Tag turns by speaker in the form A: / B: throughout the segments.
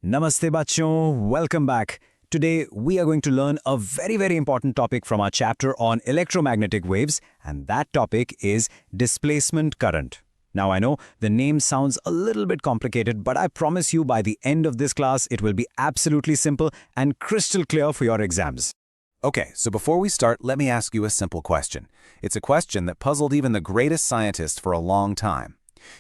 A: Namaste bachon, welcome back. Today we are going to learn a very important topic from our chapter on electromagnetic waves, and that topic is displacement current. Now I know the name sounds a little bit complicated, but I promise you by the end of this class it will be absolutely simple and crystal clear for your exams.
B: Okay, so before we start, let me ask you a simple question. It's a question that puzzled even the greatest scientists for a long time.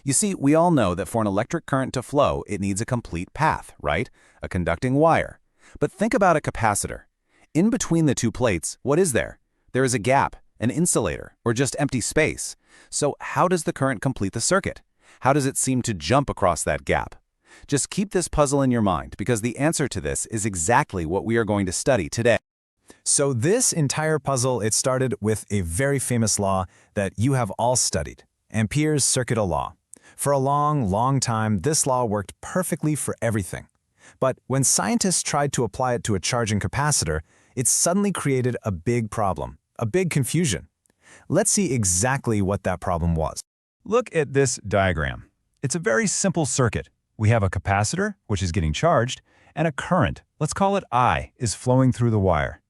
B: You see, we all know that for an electric current to flow, it needs a complete path, right? A conducting wire. But think about a capacitor. In between the two plates, what is there? There is a gap, an insulator, or just empty space. So how does the current complete the circuit? How does it seem to jump across that gap? Just keep this puzzle in your mind, because the answer to this is exactly what we are going to study today.
A: So this entire puzzle, it started with a very famous law that you have all studied, Ampere's circuital law. For a long time, this law worked perfectly for everything. But when scientists tried to apply it to a charging capacitor, it suddenly created a big problem, a big confusion. Let's see exactly what that problem was.
C: Look at this diagram. It's a very simple circuit. We have a capacitor, which is getting charged, and a current, let's call it I, is flowing through the wire.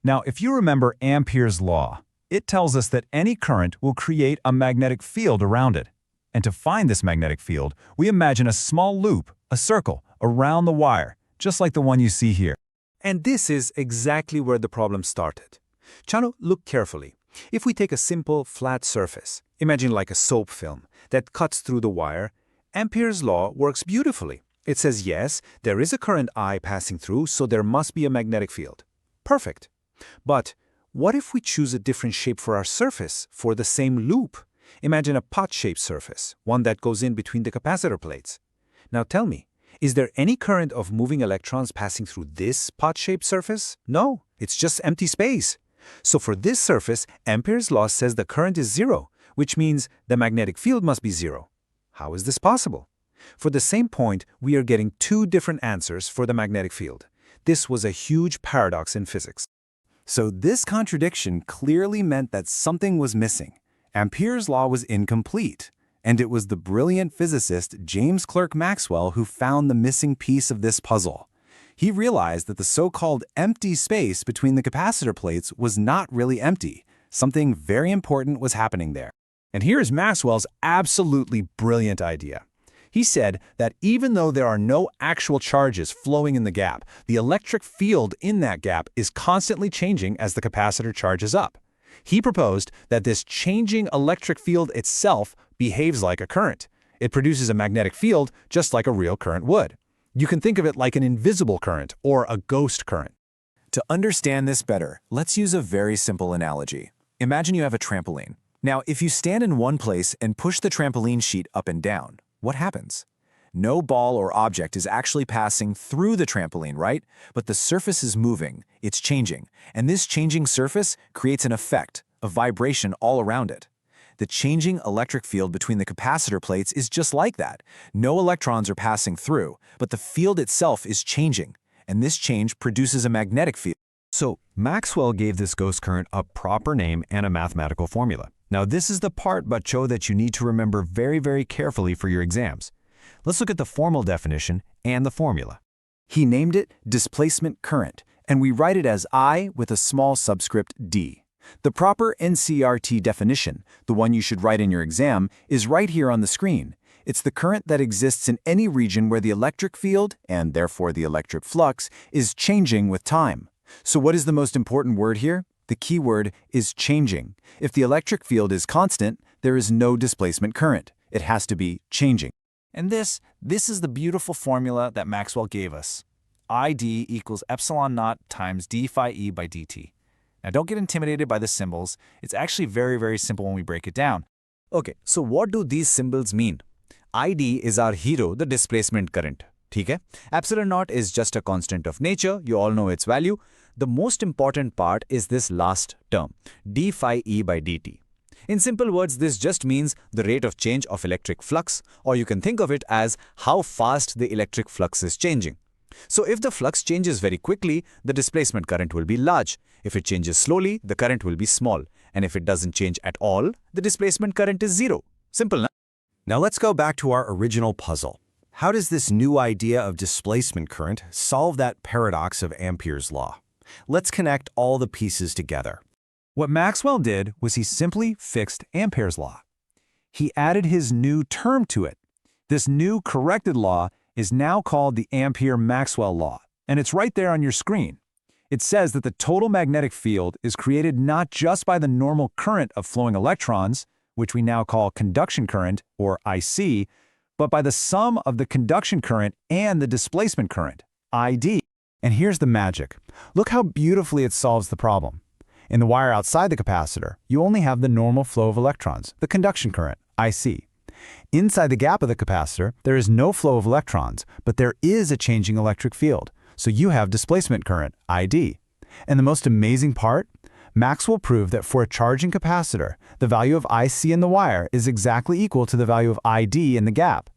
C: Now, if you remember Ampere's law, it tells us that any current will create a magnetic field around it. And to find this magnetic field, we imagine a small loop, a circle, around the wire, just like the one you see here.
D: And this is exactly where the problem started. Chano, look carefully. If we take a simple, flat surface, imagine like a soap film, that cuts through the wire, Ampere's law works beautifully. It says, yes, there is a current I passing through, so there must be a magnetic field. Perfect. But what if we choose a different shape for our surface for the same loop? Imagine a pot-shaped surface, one that goes in between the capacitor plates. Now tell me, is there any current of moving electrons passing through this pot-shaped surface? No, it's just empty space. So for this surface, Ampere's law says the current is zero, which means the magnetic field must be zero. How is this possible? For the same point, we are getting two different answers for the magnetic field. This was a huge paradox in physics.
B: So this contradiction clearly meant that something was missing. Ampere's law was incomplete, and it was the brilliant physicist James Clerk Maxwell who found the missing piece of this puzzle. He realized that the so-called empty space between the capacitor plates was not really empty. Something very important was happening there.
A: And here's Maxwell's absolutely brilliant idea. He said that even though there are no actual charges flowing in the gap, the electric field in that gap is constantly changing as the capacitor charges up. He proposed that this changing electric field itself behaves like a current. It produces a magnetic field just like a real current would. You can think of it like an invisible current or a ghost current.
B: To understand this better, let's use a very simple analogy. Imagine you have a trampoline. Now, if you stand in one place and push the trampoline sheet up and down, what happens? No ball or object is actually passing through the trampoline, right? But the surface is moving, it's changing, and this changing surface creates an effect, a vibration all around it. The changing electric field between the capacitor plates is just like that. No electrons are passing through, but the field itself is changing, and this change produces a magnetic field.
C: So Maxwell gave this ghost current a proper name and a mathematical formula. Now this is the part, Bacho, that you need to remember very carefully for your exams. Let's look at the formal definition and the formula.
B: He named it displacement current, and we write it as I with a small subscript d. The proper NCRT definition, the one you should write in your exam, is right here on the screen. It's the current that exists in any region where the electric field, and therefore the electric flux, is changing with time. So what is the most important word here? The key word is changing. If the electric field is constant, there is no displacement current. It has to be changing.
E: And this is the beautiful formula that Maxwell gave us. ID equals epsilon naught times d phi e by dt. Now don't get intimidated by the symbols. It's actually very simple when we break it down.
A: Okay, so what do these symbols mean? ID is our hero, the displacement current. ठीक है? Epsilon naught is just a constant of nature. You all know its value. The most important part is this last term, d phi e by dt. In simple words, this just means the rate of change of electric flux, or you can think of it as how fast the electric flux is changing. So if the flux changes very quickly, the displacement current will be large. If it changes slowly, the current will be small. And if it doesn't change at all, the displacement current is zero. Simple, na?
B: Now let's go back to our original puzzle.
F: How does this new idea of displacement current solve that paradox of Ampere's law? Let's connect all the pieces together.
C: What Maxwell did was he simply fixed Ampere's law. He added his new term to it. This new corrected law is now called the Ampere-Maxwell law, and it's right there on your screen. It says that the total magnetic field is created not just by the normal current of flowing electrons, which we now call conduction current, or IC, but by the sum of the conduction current and the displacement current, ID. And here's the magic. Look how beautifully it solves the problem. In the wire outside the capacitor, you only have the normal flow of electrons, the conduction current, IC. Inside the gap of the capacitor, there is no flow of electrons, but there is a changing electric field, so you have displacement current, ID. And the most amazing part? Maxwell proved that for a charging capacitor, the value of IC in the wire is exactly equal to the value of ID in the gap.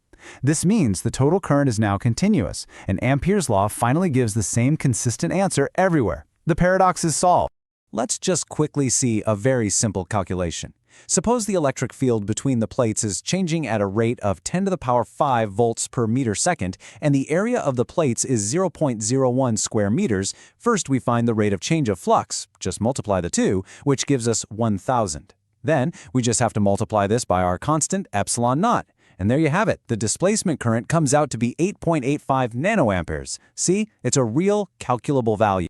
C: This means the total current is now continuous, and Ampere's law finally gives the same consistent answer everywhere. The paradox is solved.
B: Let's just quickly see a very simple calculation. Suppose the electric field between the plates is changing at a rate of 10 to the power 5 volts per meter second, and the area of the plates is 0.01 square meters. First, we find the rate of change of flux. Just multiply the two, which gives us 1,000. Then, we just have to multiply this by our constant epsilon naught. And there you have it. The displacement current comes out to be 8.85 nanoamperes. See, it's a real calculable value.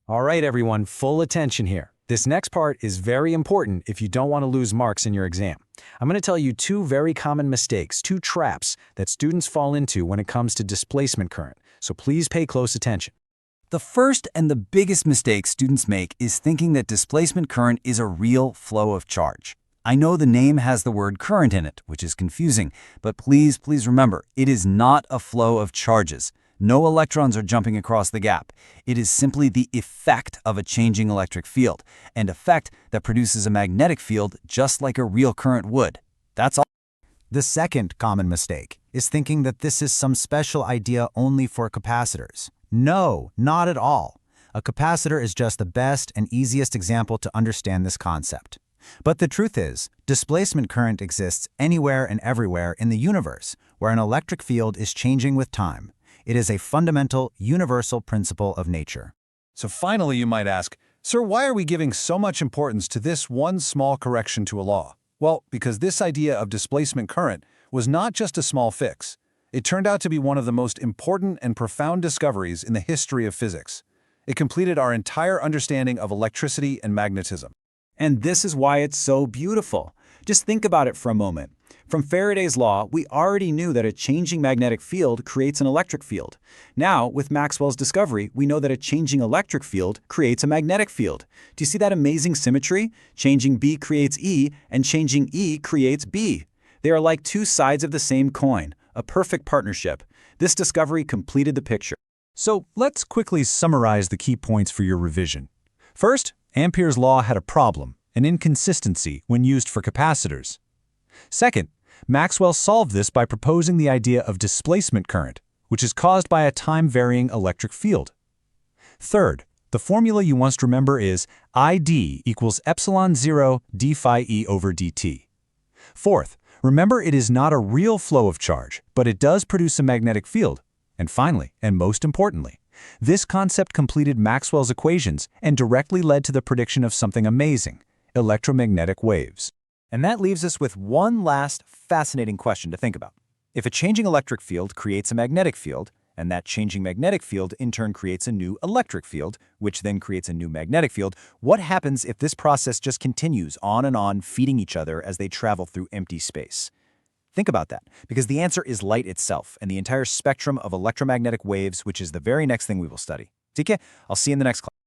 B: All right, everyone, full attention here. This next part is very important if you don't want to lose marks in your exam. I'm going to tell you two very common mistakes, two traps that students fall into when it comes to displacement current. So please pay close attention.
A: The first and the biggest mistake students make is thinking that displacement current is a real flow of charge. I know the name has the word current in it, which is confusing, but please remember, it is not a flow of charges. No electrons are jumping across the gap. It is simply the effect of a changing electric field, an effect that produces a magnetic field just like a real current would. That's all.
B: The second common mistake is thinking that this is some special idea only for capacitors. No, not at all. A capacitor is just the best and easiest example to understand this concept. But the truth is, displacement current exists anywhere and everywhere in the universe, where an electric field is changing with time. It is a fundamental, universal principle of nature.
C: So finally, you might ask, Sir, why are we giving so much importance to this one small correction to a law? Well, because this idea of displacement current was not just a small fix. It turned out to be one of the most important and profound discoveries in the history of physics. It completed our entire understanding of electricity and magnetism.
A: And this is why it's so beautiful. Just think about it for a moment. From Faraday's law, we already knew that a changing magnetic field creates an electric field. Now, with Maxwell's discovery, we know that a changing electric field creates a magnetic field. Do you see that amazing symmetry? Changing B creates E, and changing E creates B. They are like two sides of the same coin, a perfect partnership. This discovery completed the picture.
C: So let's quickly summarize the key points for your revision. First, Ampere's law had a problem, an inconsistency when used for capacitors. Second, Maxwell solved this by proposing the idea of displacement current, which is caused by a time-varying electric field. Third, the formula you must remember is ID equals epsilon 0 d phi E over dt. Fourth, remember it is not a real flow of charge, but it does produce a magnetic field. And finally, and most importantly, this concept completed Maxwell's equations and directly led to the prediction of something amazing, electromagnetic waves.
B: And that leaves us with one last fascinating question to think about. If a changing electric field creates a magnetic field, and that changing magnetic field in turn creates a new electric field, which then creates a new magnetic field, what happens if this process just continues on and on, feeding each other as they travel through empty space? Think about that, because the answer is light itself and the entire spectrum of electromagnetic waves, which is the very next thing we will study. TK, I'll see you in the next class.